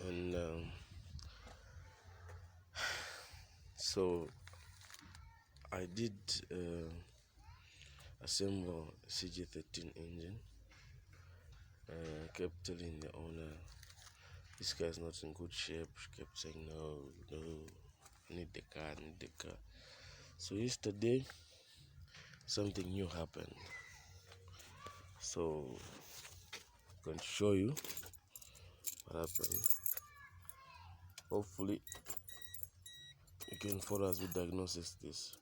and so I did assemble CG13 engine. Kept telling the owner this car is not in good shape. She kept saying no, I need the car. So yesterday something new happened, so I'm going to show you what happened. Hopefully you can follow us with diagnosis this.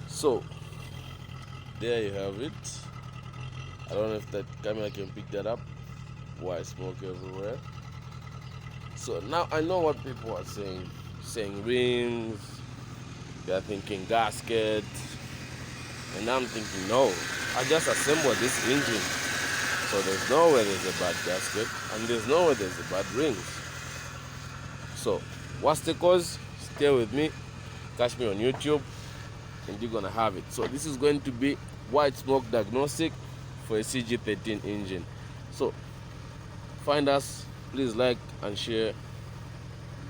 So there you have it. I don't know if that camera can pick that up. White smoke everywhere. So now I know what people are saying rings, they're thinking gasket, and I'm thinking no, I just assembled this engine, so there's no way there's a bad gasket and there's no way there's a bad rings. So what's the cause? Stay with me, catch me on YouTube, and you're gonna have it. So this is going to be white smoke diagnostic for a CG13 engine. So find us, please like and share,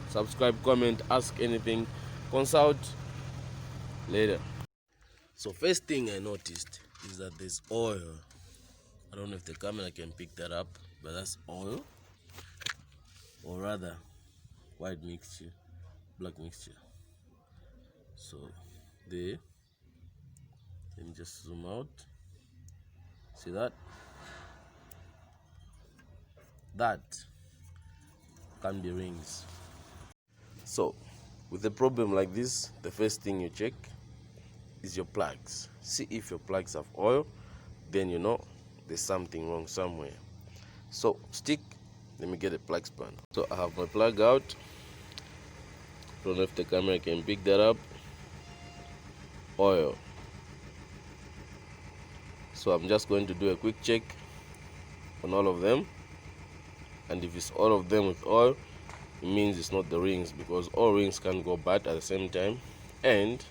subscribe, comment, ask anything, consult later. So first thing I noticed is that there's oil. I don't know if the camera can pick that up, but that's oil, or rather white mixture, black mixture. So there, let me just zoom out. See that? That can be rings. So with a problem like this, the first thing you check is your plugs. See if your plugs have oil, then you know there's something wrong somewhere. So stick, let me get a plug span. So I have my plug out. Don't know if the camera can pick that up. Oil. So I'm just going to do a quick check on all of them, and if it's all of them with oil, it means it's not the rings, because all rings can go bad at the same time, and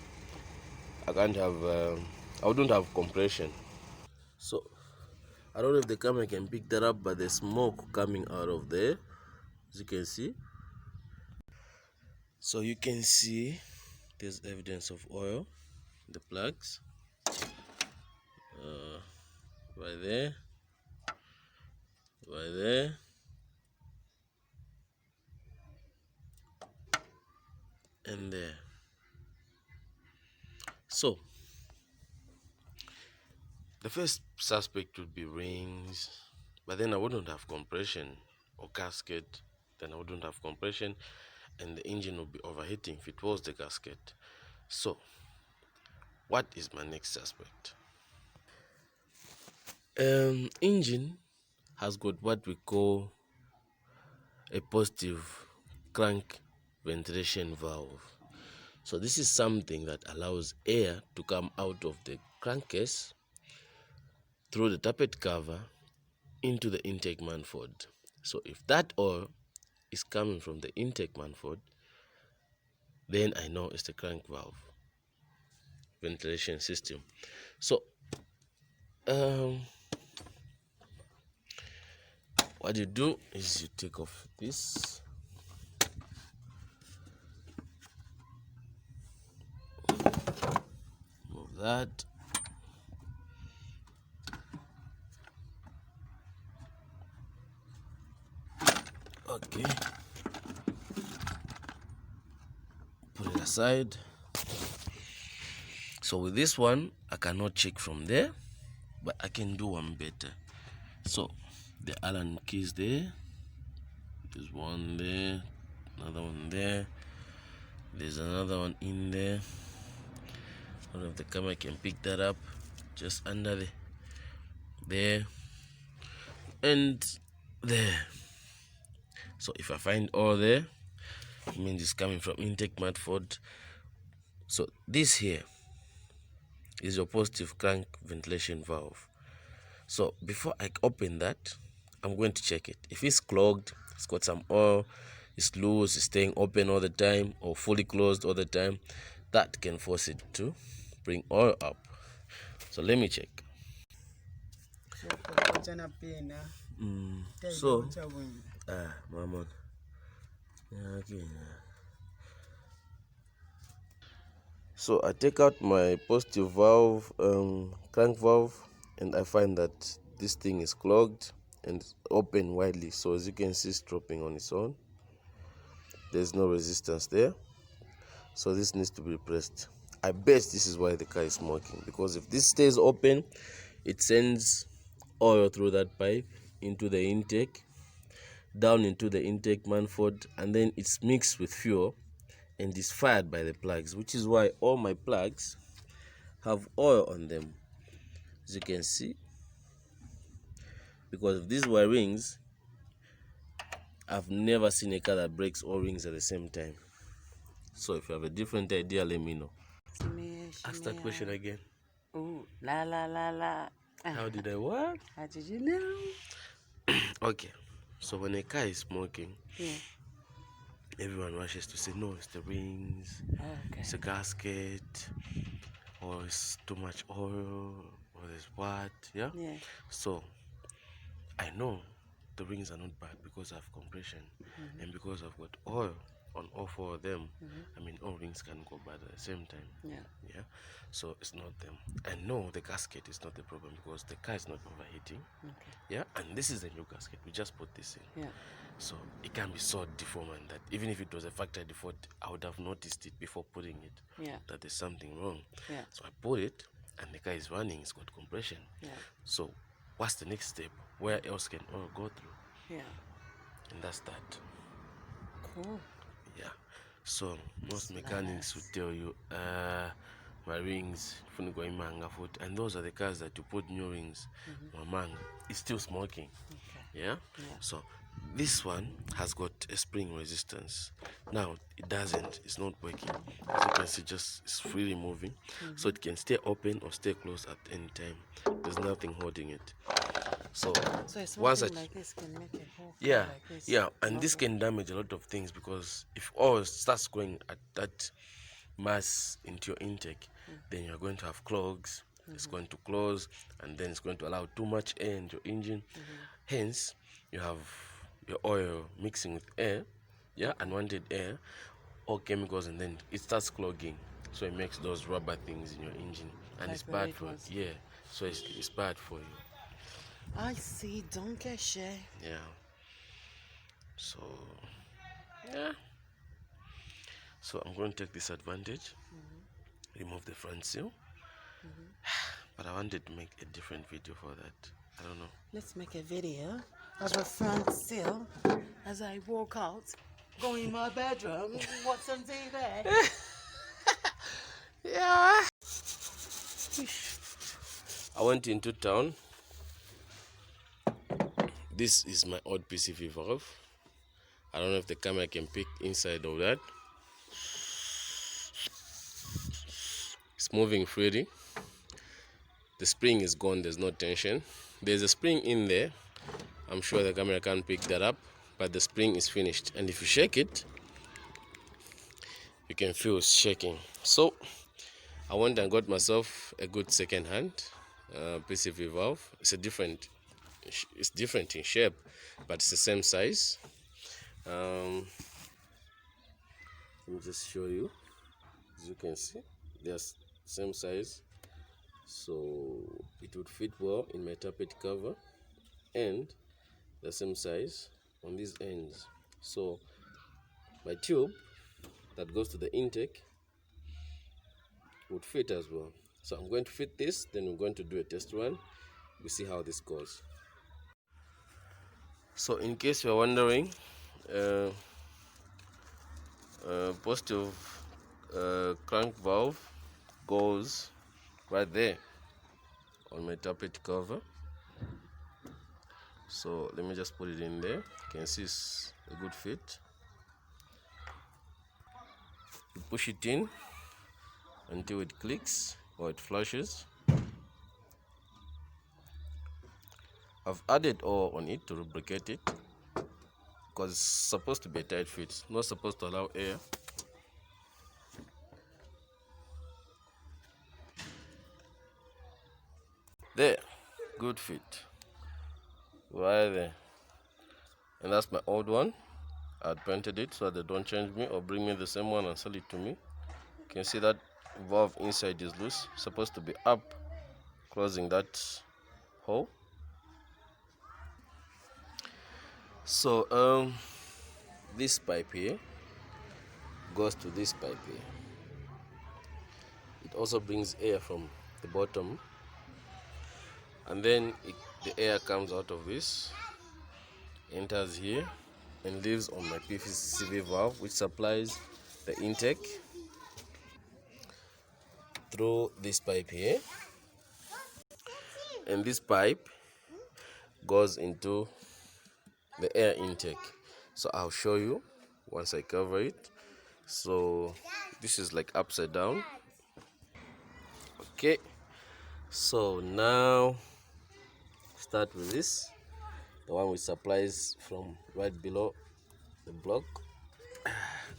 I can't have I wouldn't have compression. So I don't know if the camera can pick that up, but there's smoke coming out of there, as you can see. So you can see there's evidence of oil in the plugs, right there, right there, and there. So the first suspect would be rings, but then I wouldn't have compression, or gasket, then I wouldn't have compression, and the engine would be overheating if it was the gasket. So what is my next suspect? Engine has got what we call a positive crank ventilation valve. So this is something that allows air to come out of the crankcase through the tappet cover into the intake manifold. So if that oil is coming from the intake manifold, then I know it's the crank valve ventilation system. So what you do is you take off this, move that, okay, put it aside. So with this one I cannot check from there, but I can do one better. So the Allen keys there, there's one there, another one there, there's another one in there. I don't know if the camera can pick that up, just under there and there. So if I find all there, it means it's coming from intake manifold. So this here is your positive crank ventilation valve. So before I open that, I'm going to check it. If it's clogged, it's got some oil, it's loose, it's staying open all the time, or fully closed all the time, that can force it to bring oil up. So let me check. So Mamon. Okay. So I take out my positive valve, crank valve, and I find that this thing is clogged and open widely. So as you can see, it's dropping on its own. There's no resistance there. So this needs to be replaced. I bet this is why the car is smoking, because if this stays open, it sends oil through that pipe into the intake, down into the intake manifold, and then it's mixed with fuel and is fired by the plugs, which is why all my plugs have oil on them, as you can see. Because of these wire rings, I've never seen a car that breaks all rings at the same time. So if you have a different idea, let me know. Ask that question again. Oh, la la la la. How did I what? How did you know? Okay, so when a car is smoking, Yeah. everyone rushes to say, no, it's the rings, Okay. it's a gasket, or it's too much oil, or there's what, yeah? Yeah. So I know the rings are not bad because I have compression, and because I've got oil on all four of them. I mean, all rings can go bad at the same time. Yeah. So it's not them. I know the gasket is not the problem because the car is not overheating. Okay. Yeah, and this is the new gasket. We just put this in. Yeah. So it can be so deformant that even if it was a factory default, I would have noticed it before putting it. Yeah. That there's something wrong. Yeah. So I put it, and the car is running. It's got compression. Yeah. So what's the next step? Where else can oil go through? Yeah. And that's that. Cool. Yeah. So most mechanics would tell you, my rings, and those are the cars that you put new rings. It's still smoking. Okay. Yeah. Yeah. So this one has got a spring resistance. Now it doesn't. It's not working. As you can see, just it's freely moving, so it can stay open or stay closed at any time. There's nothing holding it. So it's once something like this can make a whole yeah, like this. yeah, and this can damage a lot of things, because if oil starts going at that mass into your intake, then you're going to have clogs. It's going to close, and then it's going to allow too much air in your engine. Hence, you have your oil mixing with air, yeah, unwanted air or chemicals, and then it starts clogging. So it makes those rubber things in your engine, and Like it's the bad red for ones. yeah. So it's bad for you. I see. Don't get shy. Yeah. So yeah. So I'm going to take this advantage, remove the front seal, but I wanted to make a different video for that. I don't know. Let's make a video of a front seal as I walk out, go in my bedroom, watch some TV. Yeah. I went into town. This is my old PCV valve. I don't know if the camera can pick inside of that. It's moving freely. The spring is gone, there's no tension. There's a spring in there. I'm sure the camera can't pick that up, but the spring is finished. And if you shake it, you can feel it's shaking. So I went and got myself a good second-hand PCV valve. It's different in shape, but it's the same size. Let me just show you. As you can see, they're same size, so it would fit well in my tappet cover, and the same size on these ends. So my tube that goes to the intake would fit as well. So I'm going to fit this, then we're going to do a test run. We'll see how this goes. So in case you're wondering, positive crank valve goes right there on my tappet cover. So let me just put it in there. You can see it's a good fit. You push it in until it clicks or it flashes. I've added oil on it to lubricate it, because it's supposed to be a tight fit. It's not supposed to allow air. There, good fit. right there. And that's my old one. I painted it so that they don't change me or bring me the same one and sell it to me. You can see that valve inside is loose, supposed to be up, closing that hole. So this pipe here goes to this pipe here. It also brings air from the bottom, and then the air comes out of this, enters here, and leaves on my PVC valve, which supplies the intake through this pipe here. And this pipe goes into the air intake. So I'll show you once I cover it. So this is like upside down. Okay, so now start with this, the one which supplies from right below the block.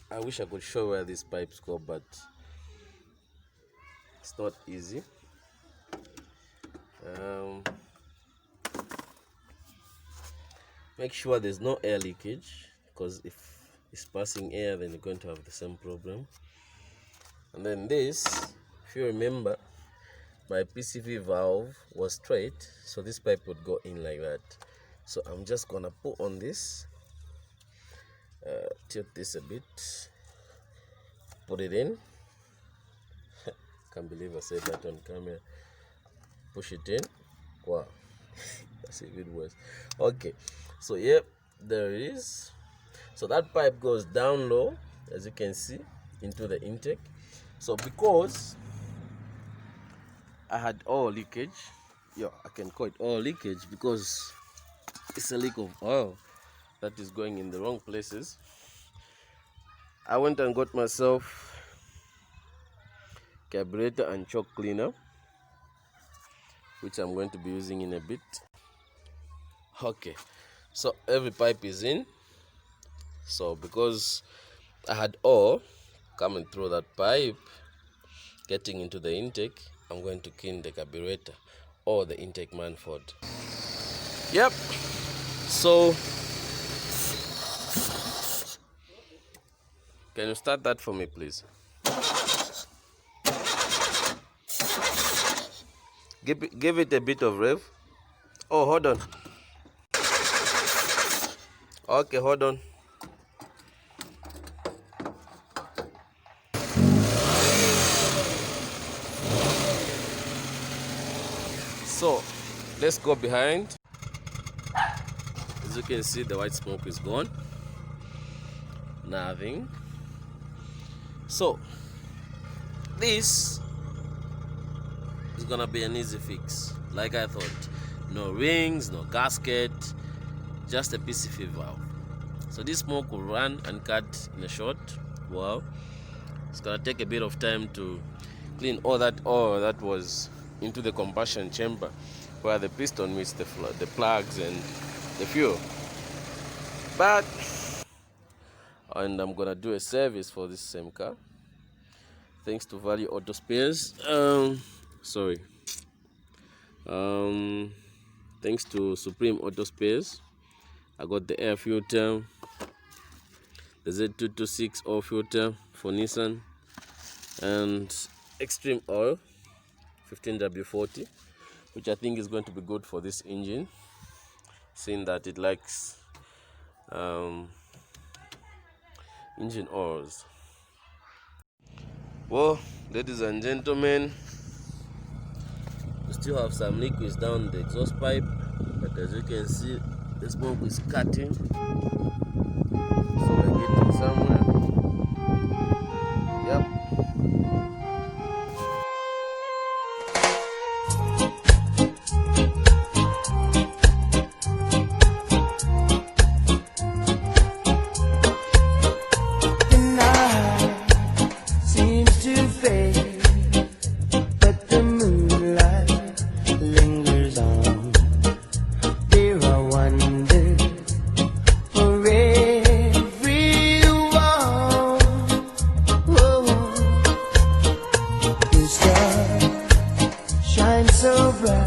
I wish I could show where these pipes go, but it's not easy. Make sure there's no air leakage, because if it's passing air, then you're going to have the same problem. And then this, if you remember, my PCV valve was straight, so this pipe would go in like that. So I'm just gonna put on this, tilt this a bit, put it in. Can't believe I said that on camera. Push it in. Wow, that's a bit worse. Okay, so yep, there it is. So that pipe goes down low, as you can see, into the intake. So because I had oil leakage, I can call it oil leakage because it's a leak of oil that is going in the wrong places. I went and got myself carburetor and choke cleaner, which I'm going to be using in a bit. Okay, so every pipe is in. So because I had oil coming through that pipe, getting into the intake, I'm going to clean the carburetor or the intake manifold. Yep, so can you start that for me, please? Give it a bit of rev. Oh, hold on. Okay, hold on. So let's go behind. As you can see, the white smoke is gone. Nothing. So this is gonna be an easy fix, like I thought. No rings, no gasket, just a PCV valve. So this smoke will run and cut in a short while. It's gonna take a bit of time to clean all that oil that was into the combustion chamber where the piston meets the plugs and the fuel. And I'm gonna do a service for this same car, thanks to Value Auto Spares. Thanks to Supreme Auto Spares, I got the air filter, the Z226 oil filter for Nissan, and Extreme Oil 15W40, which I think is going to be good for this engine, seeing that it likes engine oils. Well, ladies and gentlemen, we still have some liquids down the exhaust pipe, but as you can see, the smoke is cutting, so we're getting somewhere. Yep. So bright.